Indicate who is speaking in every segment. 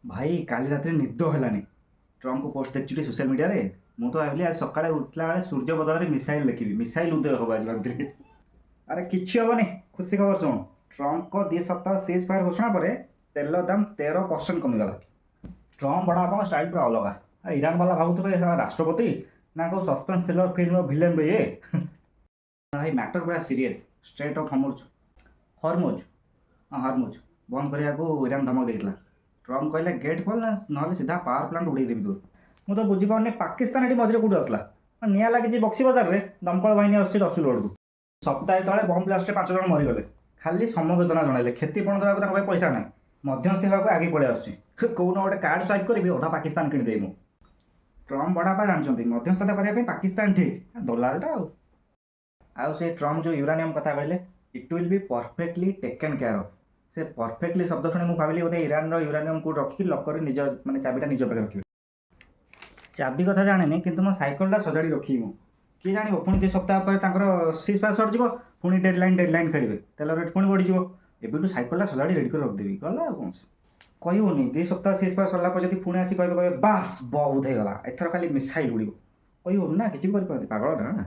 Speaker 1: ଭାଇ କାଲି ରାତିରେ ନିଦ ହେଲାନି। ଟ୍ରମ୍ପଙ୍କ ପୋଷ୍ଟ ଦେଖିଛୁ ସୋସିଆଲ ମିଡ଼ିଆରେ। ମୁଁ ତ ଭାବିଲି ଆଜି ସକାଳେ ଉଠିଲା ବେଳେ ସୂର୍ଯ୍ୟ ବଦଳରେ ମିସାଇଲ୍ ଦେଖିବି, ମିସାଇଲ୍ ଉଦୟ ହେବ ଆଜି ଭାବିଥିଲି। ଆରେ କିଛି ହବନି, ଖୁସି ଖବର ଶୁଣ। ଟ୍ରମ୍ପଙ୍କ 2 ସପ୍ତାହ ସିଜ୍ ଫାୟାର ଘୋଷଣା ପରେ ତେଲ ଦାମ 13% କମିଗଲା। ଟ୍ରମ୍ପ ବଡ଼ବାପାଙ୍କ ଷ୍ଟାଇଲ ପୁରା ଅଲଗା। ଇରାନ ବାଲା ଭାବୁଥିବେ ଏ ରାଷ୍ଟ୍ରପତି ନା କେଉଁ ସସ୍ପେନ୍ସ ଥ୍ରିଲର ଫିଲ୍ମର ଭିଲେନ୍ ବେ ଇଏ। ଭାଇ ମ୍ୟାଟର ପୁରା ସିରିୟସ୍। ଷ୍ଟ୍ରେଟ୍ ଅଫ୍ ହରମୁଜ୍ ହରମୁଜ୍ ବନ୍ଦ କରିବାକୁ ଇରାନ ଧମକ ଦେଇଥିଲା। ଟ୍ରମ୍ପ କହିଲେ ଗେଟ୍ ଖୋଲ ନହେଲେ ସିଧା ପାୱାର ପ୍ଲାଣ୍ଟ ଉଡ଼େଇ ଦେବି ତୋର। ମୁଁ ତ ବୁଝିପାରୁନି ପାକିସ୍ତାନ ଏଠି ମଝିରେ କେଉଁଠୁ ଆସିଲା। ନିଆଁ ଲାଗିଛି ବକ୍ସି ବଜାରରେ, ଦମକଳ ବାହିନୀ ଆସୁଛି ରସୁଲଗଡ଼କୁ। ସପ୍ତାହେ ତଳେ ବମ୍ ବ୍ଲାଷ୍ଟରେ 5 ଜଣ ମରିଗଲେ। ଖାଲି ସମବେଦନା ଜଣାଇଲେ, କ୍ଷତିପୂରଣ ଦେବାକୁ ତାଙ୍କ ପାଇଁ ପଇସା ନାହିଁ। ମଧ୍ୟସ୍ଥି ହେବାକୁ ଆଗେଇ ପଳେଇ ଆସୁଛି। କୋଉନ ଗୋଟେ କାର୍ଡ଼ ସ୍ୱାଇପ୍ କରିବି ଅଧା ପାକିସ୍ତାନ କିଣିଦେବି ମୁଁ। ଟ୍ରମ୍ପ ବଡ଼ବାପା ଜାଣିଛନ୍ତି ମଧ୍ୟସ୍ଥତା କରିବା ପାଇଁ ପାକିସ୍ତାନ ଠିକ୍, ଦଲାଲଟା ଆଉ ସେ ଟ୍ରମ୍ପ ଯେଉଁ ୟୁରାନିୟମ୍ କଥା କହିଲେ, it will be perfectly taken care of. ସେ ପରଫେକ୍ଟଲି ଶବ୍ଦ ଶୁଣି ମୁଁ ଭାବିଲି ବୋଧେ ଇରାନର ୟୁରାନିୟମ୍ କୋଉଠି ରଖିକି ଲକରରେ ନିଜ ମାନେ ଚାବିଟା ନିଜ ପାଖରେ ରଖିବି। ଚାବି କଥା ଜାଣିନି, କିନ୍ତୁ ମୋ ସାଇକେଲଟା ସଜାଡ଼ି ରଖିବି ମୁଁ। କିଏ ଜାଣିବ ପୁଣି 2 ସପ୍ତାହ ପରେ ତାଙ୍କର ସିଜ୍ ଫାୟାର ସରିଯିବ, ପୁଣି ଡେଡଲାଇନ୍ ଖେଳିବେ, ତେଲ ରେଟ୍ ପୁଣି ବଢ଼ିଯିବ। ଏବେଠୁ ସାଇକେଲଟା ସଜାଡ଼ି ରେଡ଼ି କରି ରଖିଦେବି, ଗଲା ଆଉ କ'ଣ। କହିହେଉନି 2 ସପ୍ତାହ ସିଜ୍ ଫାୟାର ସରିଲା ପରେ ଯଦି ପୁଣି ଆସି କହିବେ ବାସ୍ ବହୁତ ହେଇଗଲା, ଏଥର ଖାଲି ମିସାଇଲ୍ ଉଡ଼ିବ। କହିହେଉନି ନା, କିଛି ବି କରିପାରନ୍ତି, ପାଗଳଟା ନା।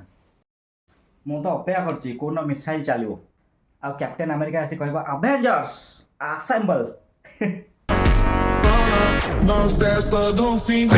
Speaker 1: ମୁଁ ତ ଅପେକ୍ଷା କରିଛି କୋଉଦିନ ମିସାଇଲ୍ ଚାଲିବ ଆଉ କ୍ୟାପ୍ଟେନ୍ ଆମେରିକା ଆସି କହିବ Avengers assemble.
Speaker 2: Bounce faster, don't seem to